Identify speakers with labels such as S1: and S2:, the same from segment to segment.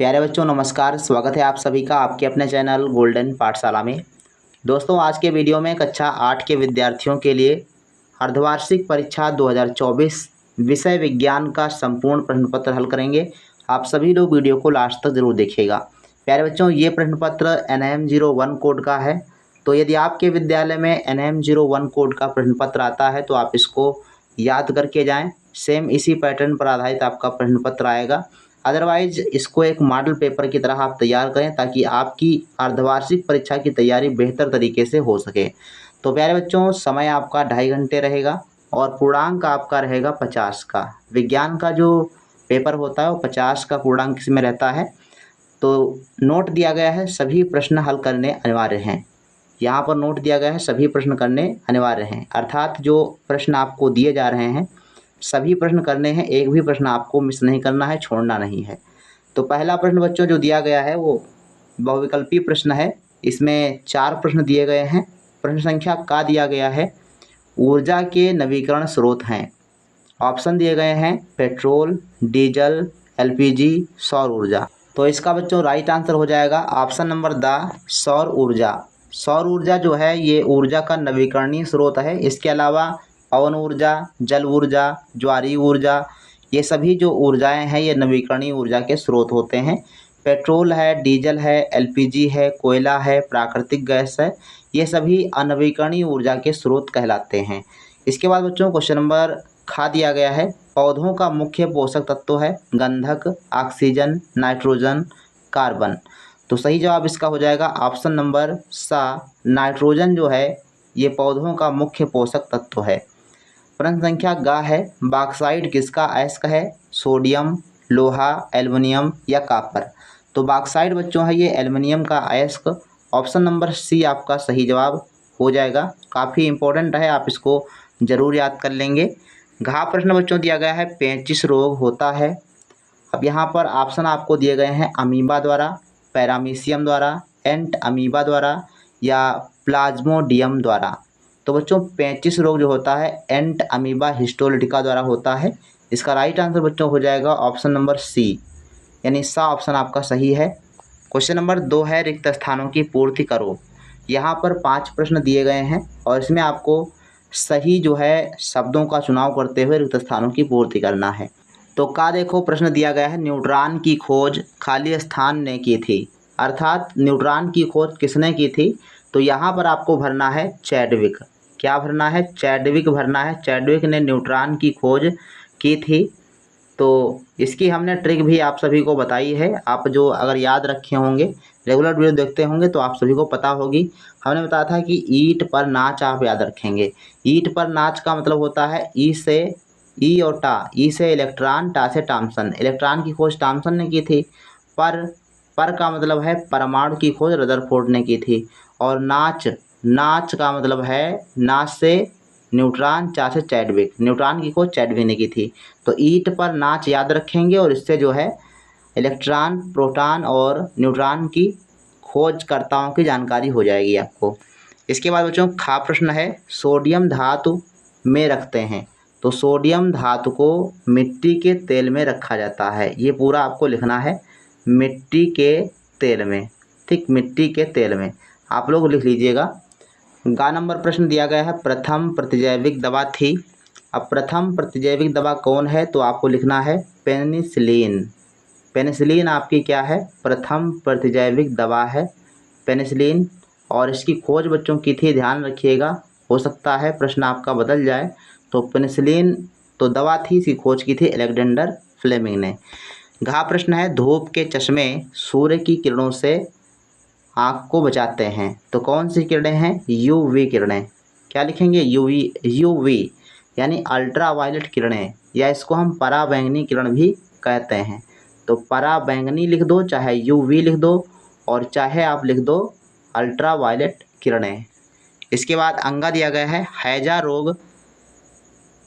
S1: प्यारे बच्चों नमस्कार, स्वागत है आप सभी का आपके अपने चैनल गोल्डन पाठशाला में। दोस्तों आज के वीडियो में कक्षा 8 के विद्यार्थियों के लिए अर्धवार्षिक परीक्षा 2024 विषय विज्ञान का संपूर्ण प्रश्न पत्र हल करेंगे। आप सभी लोग वीडियो को लास्ट तक जरूर देखिएगा। प्यारे बच्चों ये प्रश्न पत्र NIM-01 कोड का है, तो यदि आपके विद्यालय में NIM-01 कोड का प्रश्न पत्र आता है तो आप इसको याद करके जाएं। सेम इसी पैटर्न पर आधारित आपका प्रश्न पत्र आएगा। अदरवाइज इसको एक मॉडल पेपर की तरह आप तैयार करें ताकि आपकी अर्धवार्षिक परीक्षा की तैयारी बेहतर तरीके से हो सके। तो प्यारे बच्चों समय आपका 2.5 घंटे रहेगा और पूर्णांक आपका रहेगा 50 का। विज्ञान का जो पेपर होता है वो 50 का पूर्णांक इसमें रहता है। तो नोट दिया गया है सभी प्रश्न हल करने अनिवार्य हैं। यहाँ पर नोट दिया गया है सभी प्रश्न करने अनिवार्य हैं, अर्थात जो प्रश्न आपको दिए जा रहे हैं सभी प्रश्न करने हैं, एक भी प्रश्न आपको मिस नहीं करना है, छोड़ना नहीं है। तो पहला प्रश्न बच्चों जो दिया गया है वो बहुविकल्पीय प्रश्न है। इसमें 4 प्रश्न दिए गए हैं। प्रश्न संख्या का दिया गया है ऊर्जा के नवीकरण स्रोत हैं। ऑप्शन दिए गए हैं पेट्रोल, डीजल, LPG, सौर ऊर्जा। तो इसका बच्चों राइट आंसर हो जाएगा ऑप्शन नंबर द सौर ऊर्जा। सौर ऊर्जा जो है ये ऊर्जा का नवीकरणीय स्रोत है। इसके अलावा पवन ऊर्जा, जल ऊर्जा, ज्वारीय ऊर्जा, ये सभी जो ऊर्जाएं हैं ये नवीकरणीय ऊर्जा के स्रोत होते हैं। पेट्रोल है, डीजल है, LPG है, कोयला है, प्राकृतिक गैस है, ये सभी अनवीकरणीय ऊर्जा के स्रोत कहलाते हैं। इसके बाद बच्चों क्वेश्चन नंबर खा दिया गया है पौधों का मुख्य पोषक तत्व है गंधक, ऑक्सीजन, नाइट्रोजन, कार्बन। तो सही जवाब इसका हो जाएगा ऑप्शन नंबर सा, नाइट्रोजन जो है ये पौधों का मुख्य पोषक तत्व है। प्रश्न संख्या गा है बॉक्साइट किसका अयस्क है? सोडियम, लोहा, एल्युमिनियम या कॉपर। तो बॉक्साइट बच्चों है ये एल्युमिनियम का अयस्क। ऑप्शन नंबर सी आपका सही जवाब हो जाएगा। काफ़ी इंपॉर्टेंट है, आप इसको ज़रूर याद कर लेंगे। घा प्रश्न बच्चों दिया गया है पेचिश रोग होता है। अब यहाँ पर ऑप्शन आपको दिए गए हैं अमीबा द्वारा, पैरामीशियम द्वारा, एंट अमीबा द्वारा या प्लाज्मोडियम द्वारा। तो बच्चों पेचिश रोग जो होता है एंट अमीबा हिस्टोलिटिका द्वारा होता है। इसका राइट आंसर बच्चों हो जाएगा ऑप्शन नंबर सी, यानी सा ऑप्शन आपका सही है। क्वेश्चन नंबर 2 है रिक्त स्थानों की पूर्ति करो। यहाँ पर 5 प्रश्न दिए गए हैं और इसमें आपको सही जो है शब्दों का चुनाव करते हुए रिक्त स्थानों की पूर्ति करना है। तो का देखो प्रश्न दिया गया है न्यूट्रॉन की खोज खाली स्थान ने की थी, अर्थात न्यूट्रॉन की खोज किसने की थी? तो यहाँ पर आपको भरना है चैडविक। क्या भरना है? चैडविक भरना है। चैडविक ने न्यूट्रॉन की खोज की थी। तो इसकी हमने ट्रिक भी आप सभी को बताई है। आप जो अगर याद रखे होंगे, रेगुलर वीडियो देखते होंगे तो आप सभी को पता होगी। हमने बताया था कि ईंट पर नाच आप याद रखेंगे। ईंट पर नाच का मतलब होता है ई से ई और टा, ई से इलेक्ट्रॉन, टा से टॉमसन। इलेक्ट्रॉन की खोज टॉमसन ने की थी। पर का मतलब है परमाणु की खोज रदरफोर्ड ने की थी। और नाच का मतलब है नाच से न्यूट्रॉन, चा से चैडविक। न्यूट्रॉन की खोज चैडविक ने की थी। तो ईंट पर नाच याद रखेंगे और इससे जो है इलेक्ट्रॉन, प्रोटॉन और न्यूट्रॉन की खोजकर्ताओं की जानकारी हो जाएगी आपको। इसके बाद बच्चों खा प्रश्न है सोडियम धातु में रखते हैं। तो सोडियम धातु को मिट्टी के तेल में रखा जाता है। ये पूरा आपको लिखना है मिट्टी के तेल में, ठीक, मिट्टी के तेल में आप लोग लिख लीजिएगा। गा नंबर प्रश्न दिया गया है प्रथम प्रतिजैविक दवा थी। अब प्रथम प्रतिजैविक दवा कौन है? तो आपको लिखना है पेनिसिलिन। पेनिसिलिन आपकी क्या है? प्रथम प्रतिजैविक दवा है पेनिसिलिन। और इसकी खोज बच्चों की थी, ध्यान रखिएगा, हो सकता है प्रश्न आपका बदल जाए। तो पेनिसिलिन तो दवा थी, इसकी खोज की थी अलेक्जेंडर फ्लेमिंग ने। घा प्रश्न है धूप के चश्मे सूर्य की किरणों से आँख को बचाते हैं। तो कौन सी किरणें हैं? UV किरणें। क्या लिखेंगे? UV यानी अल्ट्रा वायलेट किरणें, या इसको हम पराबैंगनी किरण भी कहते हैं। तो पराबैंगनी लिख दो, चाहे UV लिख दो, और चाहे आप लिख दो अल्ट्रा वायलेट किरणें। इसके बाद अंगा दिया गया है हैजा रोग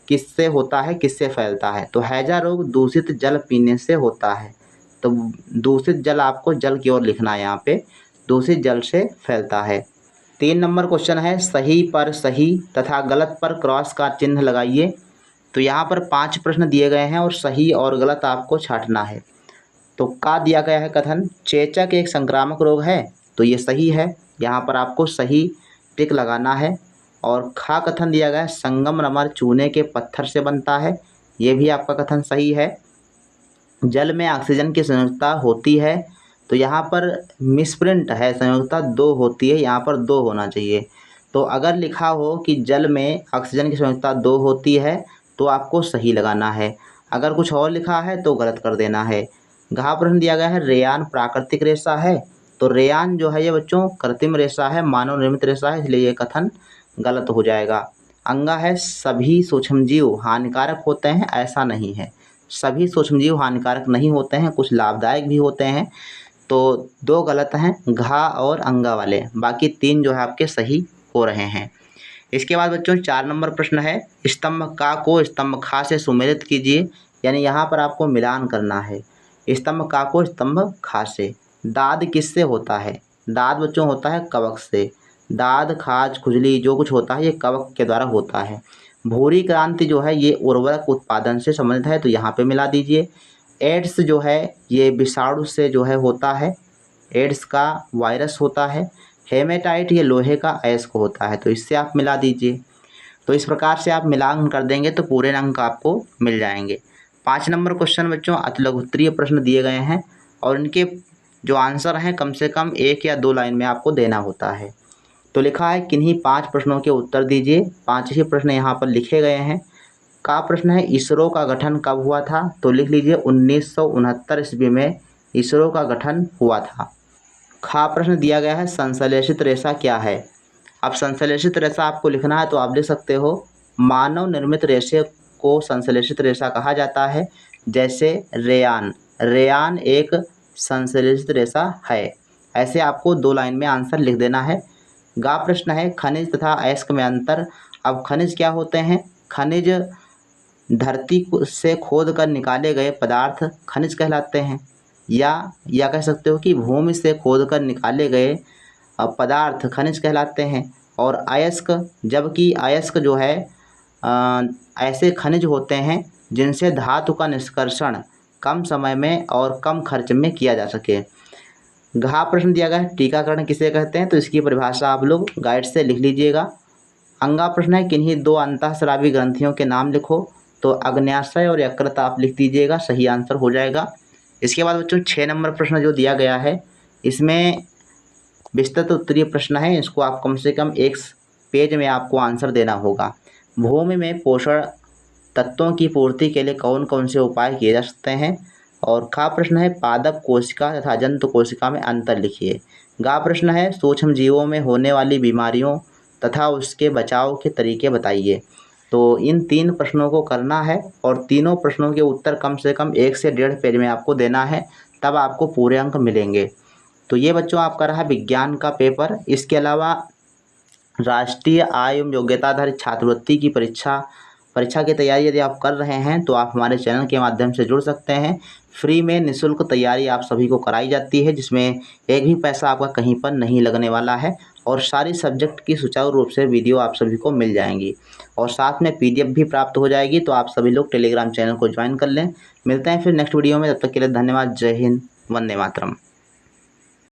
S1: किससे होता है, किससे फैलता है? तो हैजा रोग दूषित जल पीने से होता है। तो दूषित जल आपको जल की ओर लिखना है, यहाँ पे दूषित जल से फैलता है। 3 नंबर क्वेश्चन है सही पर सही तथा गलत पर क्रॉस का चिन्ह लगाइए। तो यहाँ पर 5 प्रश्न दिए गए हैं और सही और गलत आपको छांटना है। तो का दिया गया है कथन, चेचक एक संक्रामक रोग है, तो ये सही है, यहाँ पर आपको सही टिक लगाना है। और खा कथन दिया गया है, संगमरमर चूने के पत्थर से बनता है, ये भी आपका कथन सही है। जल में ऑक्सीजन की संयोजकता होती है, तो यहाँ पर मिसप्रिंट है, संयोजकता 2 होती है, यहाँ पर 2 होना चाहिए। तो अगर लिखा हो कि जल में ऑक्सीजन की संयोजकता 2 होती है तो आपको सही लगाना है, अगर कुछ और लिखा है तो गलत कर देना है। घ प्रश्न दिया गया है, रेयान प्राकृतिक रेशा है, तो रेयान जो है ये बच्चों कृत्रिम रेशा है, मानव निर्मित रेशा है, इसलिए ये कथन गलत हो जाएगा। अंगा है, सभी सूक्ष्मजीव हानिकारक होते हैं, ऐसा नहीं है, सभी सूक्ष्मजीव हानिकारक नहीं होते हैं, कुछ लाभदायक भी होते हैं। तो 2 गलत हैं, घा और अंगा वाले, बाकी 3 जो है आपके सही हो रहे हैं। इसके बाद बच्चों 4 नंबर प्रश्न है, स्तंभ का को स्तंभ खा से सुमेलित कीजिए, यानी यहाँ पर आपको मिलान करना है। स्तंभ का को स्तंभ खा से। दाद किससे होता है? दाद बच्चों होता है कवक से। दाद, खाज, खुजली जो कुछ होता है ये कवक के द्वारा होता है। भूरी क्रांति जो है ये उर्वरक उत्पादन से संबंधित है, तो यहाँ पे मिला दीजिए। एड्स जो है ये विषाणु से जो है होता है, एड्स का वायरस होता है। हेमेटाइट ये लोहे का अयस्क होता है, तो इससे आप मिला दीजिए। तो इस प्रकार से आप मिलान कर देंगे तो पूरे अंक आपको मिल जाएंगे। 5 नंबर क्वेश्चन बच्चों अति लघुत्तरीय प्रश्न दिए गए हैं और इनके जो आंसर हैं कम से कम 1 या 2 लाइन में आपको देना होता है। तो लिखा है किन्हीं 5 प्रश्नों के उत्तर दीजिए, 5 ही प्रश्न यहाँ पर लिखे गए हैं। का प्रश्न है, इसरो का गठन कब हुआ था? तो लिख लीजिए 1969 ईस्वी में इसरो का गठन हुआ था। खा प्रश्न दिया गया है, संश्लेषित रेशा क्या है? अब संश्लेषित रेशा आपको लिखना है तो आप लिख सकते हो, मानव निर्मित रेशे को संश्लेषित रेशा कहा जाता है, जैसे रेयान, रेयान एक संश्लेषित रेशा है। ऐसे आपको 2 लाइन में आंसर लिख देना है। गा प्रश्न है, खनिज तथा अयस्क में अंतर। अब खनिज क्या होते हैं? खनिज धरती से खोद कर निकाले गए पदार्थ खनिज कहलाते हैं, या कह सकते हो कि भूमि से खोद कर निकाले गए पदार्थ खनिज कहलाते हैं। और अयस्क, जबकि अयस्क जो है ऐसे खनिज होते हैं जिनसे धातु का निष्कर्षण कम समय में और कम खर्च में किया जा सके। घा प्रश्न दिया गया है, टीकाकरण किसे कहते हैं? तो इसकी परिभाषा आप लोग गाइड से लिख लीजिएगा। अंगा प्रश्न है, किन्हीं 2 अंतःस्रावी ग्रंथियों के नाम लिखो। तो अग्न्याशय और यकृत आप लिख दीजिएगा, सही आंसर हो जाएगा। इसके बाद बच्चों 6 नंबर प्रश्न जो दिया गया है इसमें विस्तृत उत्तरीय प्रश्न है, इसको आप कम से कम 1 पेज में आपको आंसर देना होगा। भूमि में पोषण तत्वों की पूर्ति के लिए कौन कौन से उपाय किए जा सकते हैं? और खा प्रश्न है, पादप कोशिका तथा जंतु कोशिका में अंतर लिखिए। गा प्रश्न है, सूक्ष्म जीवों में होने वाली बीमारियों तथा उसके बचाव के तरीके बताइए। तो इन 3 प्रश्नों को करना है और तीनों प्रश्नों के उत्तर कम से कम 1 से 1.5 पेज में आपको देना है, तब आपको पूरे अंक मिलेंगे। तो ये बच्चों आपका रहा विज्ञान का पेपर। इसके अलावा राष्ट्रीय आय एवं योग्यता आधारित छात्रवृत्ति की परीक्षा की तैयारी यदि आप कर रहे हैं तो आप हमारे चैनल के माध्यम से जुड़ सकते हैं। फ्री में निःशुल्क तैयारी आप सभी को कराई जाती है, जिसमें एक भी पैसा आपका कहीं पर नहीं लगने वाला है और सारी सब्जेक्ट की सुचारू रूप से वीडियो आप सभी को मिल जाएंगी और साथ में PDF भी प्राप्त हो जाएगी। तो आप सभी लोग टेलीग्राम चैनल को ज्वाइन कर लें। मिलते हैं फिर नेक्स्ट वीडियो में, तब तक के लिए धन्यवाद। जय हिंद, वंदे मातरम।